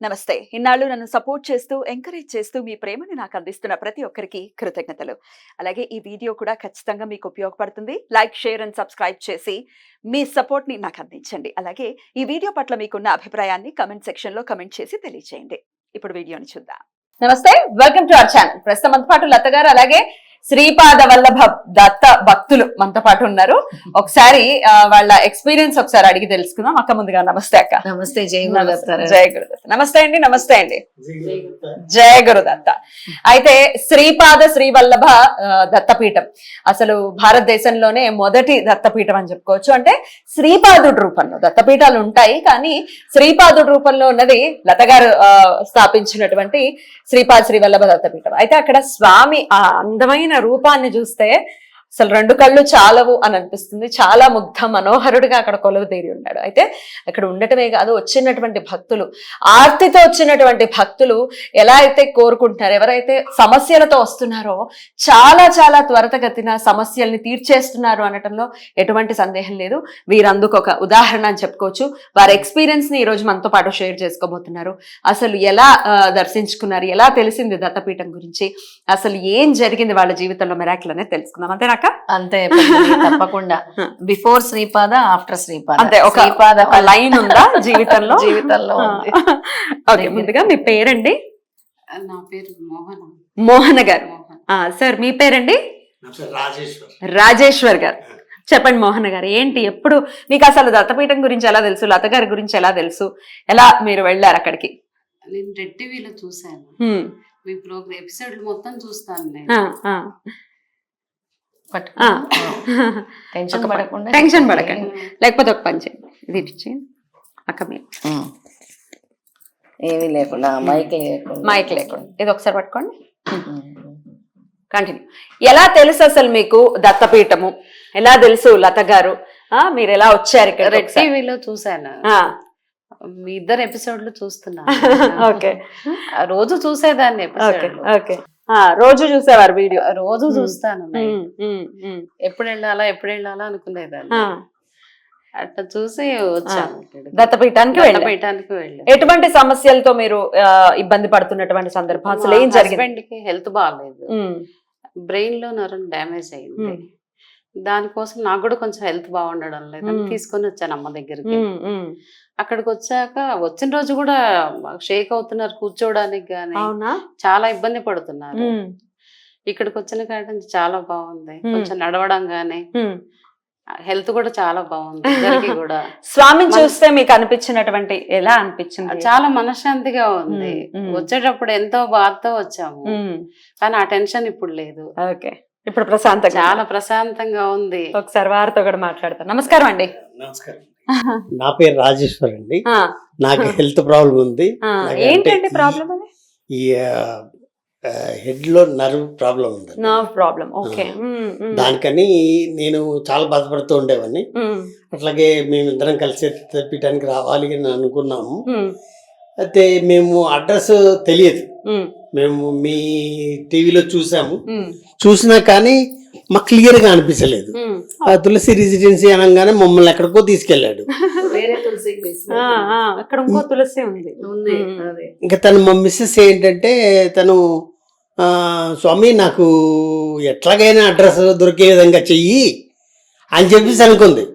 నమస్తే. ఇన్నాళ్ళు నన్ను సపోర్ట్ చేస్తూ, ఎంకరేజ్ చేస్తూ మీ ప్రేమని నాకు అందిస్తున్న ప్రతి ఒక్కరికి కృతజ్ఞతలు. అలాగే ఈ వీడియో కూడా ఖచ్చితంగా మీకు ఉపయోగపడుతుంది. లైక్, షేర్ అండ్ సబ్స్క్రైబ్ చేసి మీ సపోర్ట్‌ని నాకు అందించండి. అలాగే ఈ వీడియో పట్ల మీకున్న అభిప్రాయాన్ని కామెంట్ సెక్షన్‌లో కామెంట్ చేసి తెలియజేయండి. ఇప్పుడు వీడియోని చూద్దాం. నమస్తే, వెల్కమ్ టు అవర్ ఛానల్. ప్రస్తుతం మనతో పాటు లత గారు, అలాగే శ్రీపాద వల్లభ దత్త భక్తులు మనతో పాటు ఉన్నారు. ఒకసారి వాళ్ళ ఎక్స్పీరియన్స్ ఒకసారి అడిగి తెలుసుకుందాం. అక్క ముందుగా నమస్తే అక్క. నమస్తే. జై గురుదత్త. జయ గురుదత్త. నమస్తే అండి. నమస్తే అండి. జయ గురుదత్త. అయితే శ్రీపాద శ్రీవల్లభ దత్తపీఠం అసలు భారతదేశంలోనే మొదటి దత్తపీఠం అని చెప్పుకోవచ్చు. అంటే శ్రీపాదుడి రూపంలో దత్తపీఠాలు ఉంటాయి, కానీ శ్రీపాదుడి రూపంలో ఉన్నది లత గారు స్థాపించినటువంటి శ్రీపాద శ్రీవల్లభ దత్తపీఠం. అయితే అక్కడ స్వామి ఆ అందమైన రూపాన్ని చూస్తే అసలు రెండు కళ్ళు చాలవు అని అనిపిస్తుంది. చాలా ముగ్ధ మనోహరుడిగా అక్కడ కొలువు తీరి ఉన్నాడు. అయితే అక్కడ ఉండటమే కాదు, వచ్చినటువంటి భక్తులు, ఆర్తితో వచ్చినటువంటి భక్తులు ఎలా అయితే కోరుకుంటున్నారో, ఎవరైతే సమస్యలతో వస్తున్నారో చాలా చాలా త్వరితగతిన సమస్యల్ని తీర్చేస్తున్నారు అనటంలో ఎటువంటి సందేహం లేదు. వీరందుకు ఒక ఉదాహరణ అని చెప్పుకోవచ్చు. వారి ఎక్స్పీరియన్స్ ని ఈ రోజు మనతో పాటు షేర్ చేసుకోబోతున్నారు. అసలు ఎలా దర్శించుకున్నారు, ఎలా తెలిసింది దత్తపీఠం గురించి, అసలు ఏం జరిగింది వాళ్ళ జీవితంలో మిరాకిల్ అనేది తెలుసుకుందాం. అంతేనా? అంతే, తప్పకుండా. Before Sripada, after Sripada. అంతే, ఒక లైన్ ఉందా జీవితంలో? జీవితంలో ఓకే, ముందుగా మీ పేరండి? నా పేరు మోహన. మోహన గారు. సార్ మీ పేరండి? రాజేశ్వర్ గారు. చెప్పండి మోహన గారు, ఏంటి, ఎప్పుడు మీకు అసలు దత్తపీఠం గురించి ఎలా తెలుసు, లత గారి గురించి ఎలా తెలుసు, ఎలా మీరు వెళ్ళారు అక్కడికి? నేను రెడ్ టీవీలో చూసాను. మీ ప్రోగ్రామ్ ఎపిసోడ్లు మొత్తం చూస్తాను నేను. టెన్షన్ పడకండి, లేకపోతే ఒక పని చేయండి, ఇది ఇచ్చి అక్క మీరు ఏమీ లేకుండా మైక్ లేకుండా ఇది ఒకసారి పట్టుకోండి. కంటిన్యూ. ఎలా తెలుసు అసలు మీకు దత్తపీఠము, ఎలా తెలుసు లత గారు, మీరు ఎలా వచ్చారు ఇక్కడ? రెడ్ టీవీలో చూసాను, మీ ఇద్దరు ఎపిసోడ్లు చూస్తున్నాను. ఓకే, రోజు చూసేదాన్ని ఎపిసోడ్. ఓకే, రోజు చూసేవారు వీడియో? రోజు చూస్తాను. ఎప్పుడు వెళ్ళాలా అనుకునేదాన్ని. అట్లా చూసి వచ్చాను దత్తపీఠానికి. వెళ్ళాను. ఎటువంటి సమస్యలతో మీరు ఇబ్బంది పడుతున్నటువంటి సందర్భం, అసలు ఏం జరిగింది? హస్బెండ్ కి హెల్త్ బాగాలేదు, బ్రెయిన్ లో నరం డ్యామేజ్ అయింది. దానికోసం నాకు కూడా కొంచెం హెల్త్ బాగుండడం లేదని తీసుకొని వచ్చాను అమ్మ దగ్గరికి. అక్కడికి వచ్చాక వచ్చిన రోజు కూడా షేక్ అవుతున్నారు, కూర్చోడానికి గానీ చాలా ఇబ్బంది పడుతున్నారు. ఇక్కడికి వచ్చిన కాడ నుంచి చాలా బాగుంది, కొంచెం నడవడం గానీ హెల్త్ కూడా చాలా బాగుంది. ఇద్దరికి కూడా స్వామిని చూస్తే మీకు అనిపించినటువంటి ఎలా అనిపించింది? చాలా మనశ్శాంతిగా ఉంది. వచ్చేటప్పుడు ఎంతో బాధతో వచ్చాము, కానీ ఆ టెన్షన్ ఇప్పుడు లేదు. ఓకే, ఇప్పుడు ప్రశాంతంగా, చాలా ప్రశాంతంగా ఉంది. ఒకసారి వారితో కూడా మాట్లాడతాను. నమస్కారం అండి. నమస్కారం. నా పేరు రాజేశ్వర్ అండి. నాకు హెల్త్ ప్రాబ్లం ఉంది. ఏంటండి ప్రాబ్లం? ఈ హెడ్ లో నర్వ్ ప్రాబ్లం ఉంది. Nerve problem. ఓకే. దానికని నేను చాలా బాధపడుతూ ఉండేవాడిని. అట్లాగే మేమిద్దరం కలిసి తెప్పించడానికి రావాలి అని అనుకున్నాము. అయితే మేము అడ్రస్ తెలియదు, మేము మీ టీవీలో చూసాము. చూసినా కానీ మాకు క్లియర్ గా అనిపించలేదు. ఆ తులసి రెసిడెన్సీ అనగానే మమ్మల్ని ఎక్కడికో తీసుకెళ్లాడు. ఇంకా తను మా మిస్సెస్ ఏంటంటే, తను స్వామి నాకు ఎట్లాగైనా అడ్రస్ దొరికే విధంగా చెయ్యి అని చెప్పేసి అనుకుని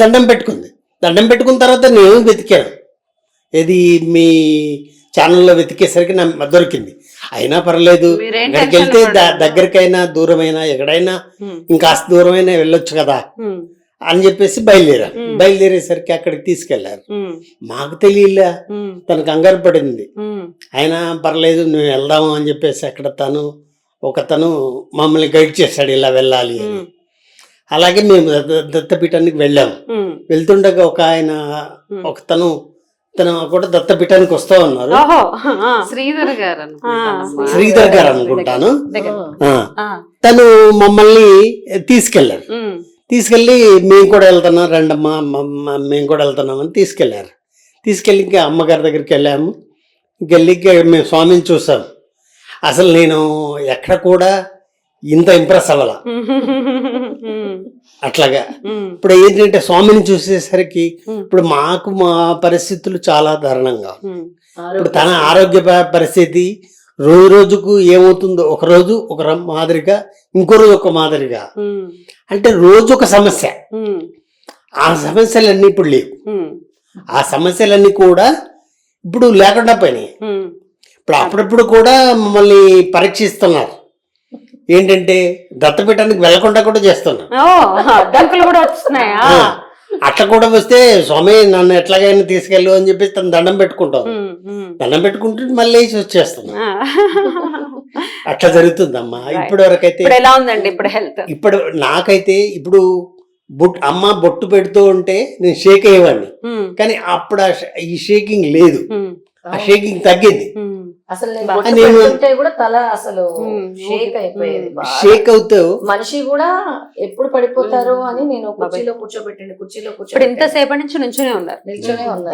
దండం పెట్టుకుంది. దండం పెట్టుకున్న తర్వాత నేను వెతికాను, ఏది మీ ఛానల్లో వెతికేసరికి నా దొరికింది. అయినా పర్లేదు, ఎక్కడికి వెళ్తే దగ్గరికైనా దూరమైనా ఎక్కడైనా ఇంకాస్త దూరమైనా వెళ్ళొచ్చు కదా అని చెప్పేసి బయలుదేరేసరికి అక్కడికి తీసుకెళ్లారు. మాకు తెలియలే, తను కంగారు పడింది. అయినా పర్లేదు నువ్వు వెళ్దాము అని చెప్పేసి అక్కడ ఒకతను మమ్మల్ని గైడ్ చేశాడు, ఇలా వెళ్ళాలి అని. అలాగే మేము దత్తపీఠానికి వెళ్ళాము. వెళ్తుండగా ఒకతను కూడా దత్తపీఠానికి వస్తా ఉన్నారు. శ్రీధర్ గారు అనుకుంటాను. తను మమ్మల్ని తీసుకెళ్ళి మేము కూడా వెళ్తున్నాం, రండమ్మా మేము కూడా వెళ్తున్నామని తీసుకెళ్ళి ఇంకా అమ్మగారి దగ్గరికి వెళ్ళాము. వెళ్ళి మేము స్వామిని చూసాం. అసలు నేను ఎక్కడ కూడా ఇంత ఇంప్రెస్ అవ్వాల. అట్లాగా ఇప్పుడు ఏంటంటే స్వామిని చూసేసరికి ఇప్పుడు మాకు మా పరిస్థితులు చాలా దారుణంగా ఇప్పుడు తన ఆరోగ్య పరిస్థితి రోజు రోజుకు ఏమవుతుందో, ఒక రోజు ఒక మాదిరిగా, ఇంకో రోజు ఒక మాదిరిగా, అంటే రోజు ఒక సమస్య. ఆ సమస్యలన్నీ ఇప్పుడు లేవు. ఆ సమస్యలన్నీ కూడా ఇప్పుడు లేకుండా పోయినాయి. ఇప్పుడు అప్పుడప్పుడు కూడా మమ్మల్ని పరీక్షిస్తున్నారు. ఏంటంటే దత్తపీఠానికి వెళ్లకుండా కూడా చేస్తున్నారు. అడ్డంకులు కూడా వస్తున్నాయా? అట్లా కూడా వస్తే స్వామి నన్ను ఎట్లాగైనా తీసుకెళ్ళు అని చెప్పేసి తను దండం పెట్టుకుంటాను. దండం పెట్టుకుంటే మళ్ళీ వచ్చేస్తున్నా. అట్లా జరుగుతుందమ్మా. ఇప్పటి వరకైతే ఎలా ఉందండి ఇప్పుడు హెల్త్? ఇప్పుడు నాకైతే ఇప్పుడు అమ్మ బొట్టు పెడుతూ ఉంటే నేను షేక్ అయ్యేవాడిని, కానీ అప్పుడు ఈ షేకింగ్ లేదు. ఆ షేకింగ్ తగ్గింది. అసలు కూడా తల అసలు షేక్ అయిపోయేది. షేక్ అవుతూ మనిషి కూడా ఎప్పుడు పడిపోతారో అని నేను కుర్చీలో ఇప్పుడు ఇంతసేపటి నుంచి నుంచునే ఉన్నారు.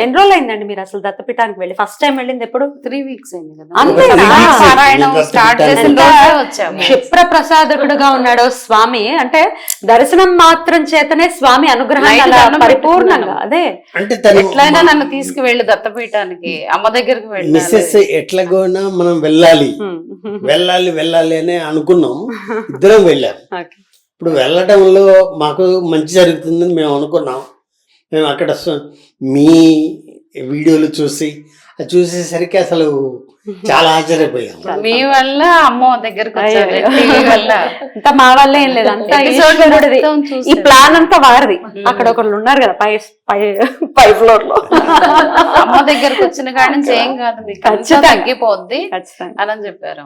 ఎన్ని రోజులు అయిందండి మీరు అసలు దత్తపీఠానికి వెళ్ళి? ఫస్ట్ టైం వెళ్ళింది ఎప్పుడు? 3 weeks అయింది కదా. అంతేనా? పారాయణం స్టార్ట్ చేసిన రోజే వచ్చాము. క్షిప్ర ప్రసాదకుడుగా ఉన్నాడు స్వామి. అంటే దర్శనం మాత్రం చేతనే స్వామి అనుగ్రహం అలా పరిపూర్ణంగా. అదే అంటే ఎట్లయినా నన్ను తీసుకువెళ్ళి దత్తపీఠానికి అమ్మ దగ్గరికి వెళ్ళి మిస్సెస్ ఎట్లాగోనా మనం వెళ్ళాలి వెళ్ళాలి వెళ్ళాలి అని అనుకున్నాం. ఇద్దరం వెళ్ళాం. ఇప్పుడు వెళ్ళటంలో మాకు మంచి జరుగుతుందని మేము అనుకున్నాం. మేము అక్కడ మీ వీడియోలు చూసేసరికి అసలు చాలా ఆశ్చర్యపోయాం. మీ వల్ల అమ్మ దగ్గరకు వచ్చారు. అంతా మా వల్ల ఏం లేదు, అంతా ఈశ్వరుడిది. ఈ ప్లాన్ అంతా వారిది. అక్కడ ఒకళ్ళు ఉన్నారు కదా పై ఫ్లోర్ లో. అమ్మ దగ్గరకు వచ్చిన కాడి నుంచి ఏం కాదు, మీకు తగ్గిపోద్ది అని చెప్పారు.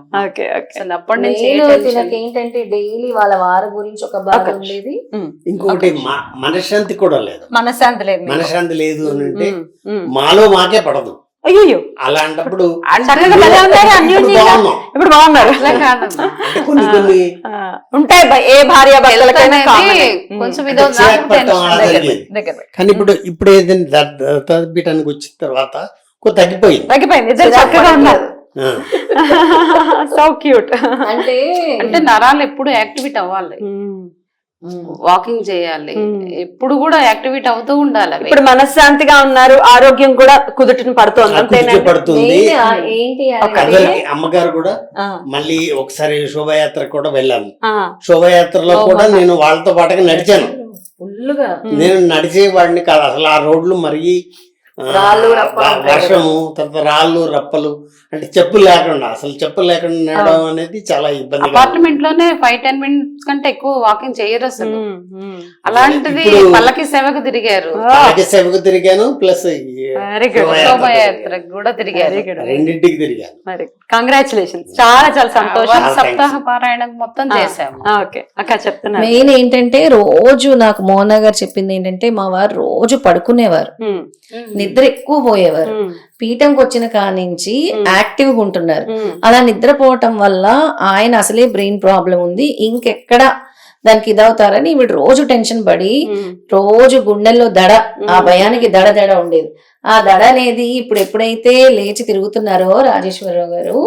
అసలు అప్పటి నుంచి ఏంటంటే డైలీ వాళ్ళ వారి గురించి ఒక బాధ ఉండేది. ఇంకొకటి మనశ్శాంతి కూడా లేదు. మనశ్శాంతి లేదు అని అంటే మాలో మాకే పడదు. అయ్యో అలాంటప్పుడు ఇప్పుడు బాగున్నారు. కొన్ని ఉంటాయి ఏ భార్య భర్తలకైనా కొంచెం కానీ ఇప్పుడు ఏదైనా దత్తపీఠానికి వచ్చిన తర్వాత తగ్గిపోయింది. ఇద్దరు చక్కగా ఉన్నారు. So cute. అంటే నరాలు ఎప్పుడు యాక్టివేట్ అవ్వాలి, వాకింగ్ చేయాలి, ఎప్పుడు కూడా యాక్టివేట్ అవుతూ ఉండాలి. ఇప్పుడు మనశ్శాంతిగా ఉన్నారు, ఆరోగ్యం కూడా కుదుటిని పడుతుంది. అమ్మగారు కూడా మళ్ళీ ఒకసారి శోభయాత్ర కూడా వెళ్ళాను. శోభయాత్రలో కూడా నేను వాళ్ళతో పాటుగా నడిచాను. నేను నడిచేవాడిని కాదు అసలు. ఆ రోడ్లు మరి వర్షము, తర్వాత రాళ్ళు రప్పలు, అంటే చెప్పులు లేకుండా నడవడం అనేది చాలా ఇబ్బంది. అపార్ట్మెంట్ లోనే 5-10 minutes కంటే ఎక్కువ వాకింగ్ చేయరు అసలు. అలాంటిది పల్లకి సేవకు తిరిగాను, ప్లస్ శోభయాత్రకు కూడా తిరిగారు. రెండింటికి తిరిగాను. కంగ్రాచులేషన్స్. చాలా చాలా సంతోషం. సప్తాహ పారాయణం మొత్తం చేసాము. చెప్తున్నా మెయిన్ ఏంటంటే రోజు నాకు మోహన్ గారు చెప్పింది ఏంటంటే మా వారు రోజు పడుకునేవారు, నిద్ర ఎక్కువ పోయేవారు. పీఠంకి వచ్చిన కానించి యాక్టివ్ గా ఉంటున్నారు. అలా నిద్రపోవటం వల్ల ఆయన అసలే బ్రెయిన్ ప్రాబ్లం ఉంది, ఇంకెక్కడ దానికి ఇదవుతారని వీడు రోజు టెన్షన్ పడి రోజు గుండెల్లో దడ, ఆ భయానికి దడ ఉండేది. ఆ దడ అనేది ఇప్పుడు ఎప్పుడైతే లేచి తిరుగుతున్నారో రాజేశ్వరరావు గారు,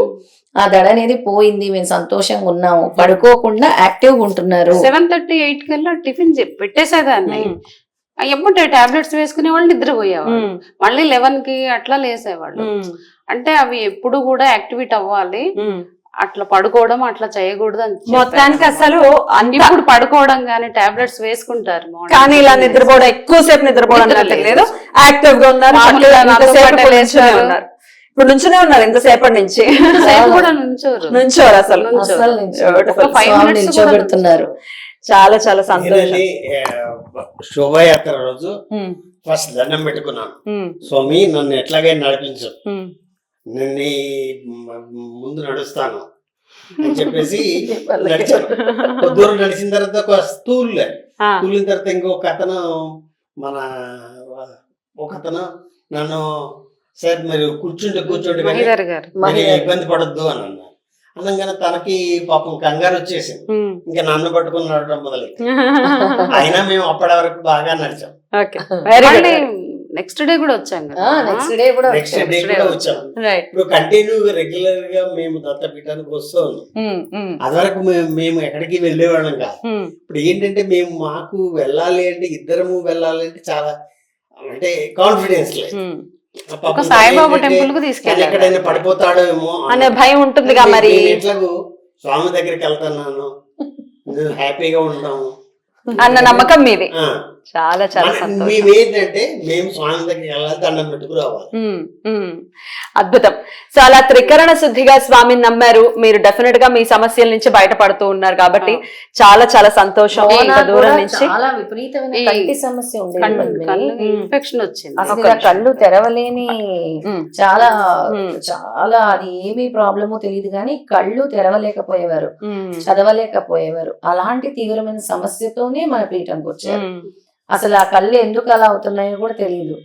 ఆ దడ అనేది పోయింది. మేము సంతోషంగా ఉన్నాము, పడుకోకుండా యాక్టివ్ గా ఉంటున్నారు. 7:30-8 కల్లా టిఫిన్ పెట్టేసేదాన్ని. ఎప్పుడు టాబ్లెట్స్ వేసుకునే వాళ్ళు నిద్రపోయేవాళ్ళు, మళ్ళీ 11కి అట్లా లేసేవాళ్ళు. అంటే అవి ఎప్పుడు కూడా యాక్టివేట్ అవ్వాలి, అట్లా పడుకోవడం అట్లా చేయకూడదు అని మొత్తానికి అసలు ఇప్పుడు పడుకోవడం గానీ టాబ్లెట్స్ వేసుకుంటారు, కానీ ఇలా నిద్రపోవడం, ఎక్కువసేపు నిద్రపోవడం లేదు. యాక్టివ్ గా ఉన్నారు. ఇప్పుడు నుంచునే ఉన్నారు ఇంతసేపటి నుంచి. కూడా నుంచోరు అసలు. 5 minutes పెడుతున్నారు. చాలా చాలా సంతోషం. శోభయాత్ర రోజు ఫస్ట్ దండం పెట్టుకున్నాను. స్వామి నన్ను ఎట్లాగైనా నడిపించు, నేను ముందు నడుస్తాను అని చెప్పేసి నడిచాను. దూరం నడిచిన తర్వాత ఒక తూలిన తర్వాత ఇంకొక అతను నన్ను సార్ మీరు కూర్చుంటే కానీ ఇబ్బంది పడద్దు అని అన్నారు. అనగానే తనకి పాపం కంగారు వచ్చేసింది, ఇంకా నన్ను పట్టుకుని నడవడం మొదలైంది. అయినా మేము అప్పటి వరకు బాగా నడిచాం. నెక్స్ట్ డే కూడా వచ్చాం కదా. నెక్స్ట్ డే కూడా వచ్చాం. ఇప్పుడు కంటిన్యూగా రెగ్యులర్ గా మేము దత్తపీఠానికి వస్తూ ఉన్నాం. అది వరకు మేము ఎక్కడికి వెళ్ళేవాళ్ళం కాదు. ఇప్పుడు ఏంటంటే మేము మాకు వెళ్ళాలి అంటే ఇద్దరము వెళ్ళాలి అంటే చాలా అంటే కాన్ఫిడెన్స్ లేదు. ఒక సాయిబాబా టెంపుల్ కు తను తీసుకెళ్ళారు. ఎక్కడైనా పడిపోతాడో ఏమో అనే భయం ఉంటుందిగా మరి. నేను ఎట్లాగూ స్వామి దగ్గరికి వెళ్తున్నాను, నేను హ్యాపీగా ఉంటాము అన్న నమ్మకం మీది. ఆ. చాలా చాలా సంతోషం. మేమేంటంటే మేము స్వామి దగ్గరికి వెళ్ళాలి, దండం పెట్టుకు రావాలి. అద్భుతం. సో అలా త్రికరణ శుద్ధిగా స్వామిని నమ్మారు మీరు, డెఫినెట్ గా మీ సమస్యల నుంచి బయటపడుతూ ఉన్నారు కాబట్టి చాలా చాలా సంతోషం. ఇంత దూరం నుంచి చాలా విపరీతమైన కంటి సమస్య ఉండేది. కళ్ళు ఇన్ఫెక్షన్ వచ్చింది. అసలు ఇలా కళ్ళు తెరవలేని చాలా చాలా అది ఏమి ప్రాబ్లమో తెలియదు కానీ కళ్ళు తెరవలేకపోయేవారు, చదవలేకపోయేవారు. అలాంటి తీవ్రమైన సమస్యతోనే మన పీఠంకి వచ్చారు. అసలు ఆ కళ్ళు ఎందుకు అలా అవుతున్నాయో కూడా తెలియదు.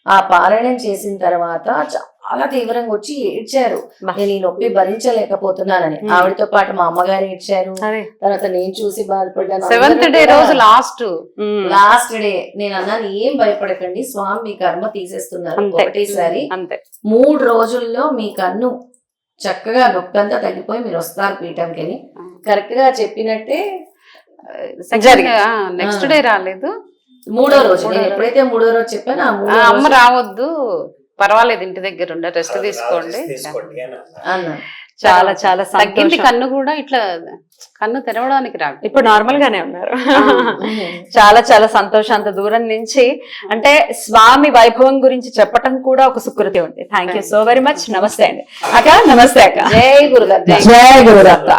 ఆ పారాయణం చేసిన తర్వాత చాలా తీవ్రంగా వచ్చి ఏడ్చారు, నేను ఈ నొప్పి భరించలేకపోతున్నానని. ఆవిడతో పాటు మా అమ్మగారు ఏడ్చారు, తర్వాత నేను చూసి బాధపడ్డాను. 7th డే రోజు లాస్ట్ డే నేను అన్నాను, ఏం భయపడకండి, స్వామి మీ కర్మ తీసేస్తున్నారు అంతే. ఒకటేసారి. అంతే. 3 రోజుల్లో మీ కన్ను చక్కగా నొప్పి అంతా తగ్గిపోయి మీరు వస్తారు పీఠంకి అని కరెక్ట్ గా చెప్పినట్టే నెక్స్ట్ డే రాలేదు. 3వ రోజు నేను ఎప్పుడైతే 3వ రోజు చెప్పాను అమ్మ రావద్దు, పర్వాలేదు ఇంటి దగ్గర ఉండే రెస్ట్ తీసుకోండి అన్నా. చాలా చాలా తగ్గింది. సంతోషం. కన్ను కూడా ఇట్లా కన్ను తెరవడానికి రాదు. ఇప్పుడు నార్మల్ గానే ఉన్నారు. చాలా చాలా సంతోషం. అంత దూరం నుంచి అంటే స్వామి వైభవం గురించి చెప్పటం కూడా ఒక సుకృతి ఉంది. Thank you so very much. నమస్తే అండి అక్క. నమస్తే అక్క. జై గురుదత్త. జై గురుదత్త.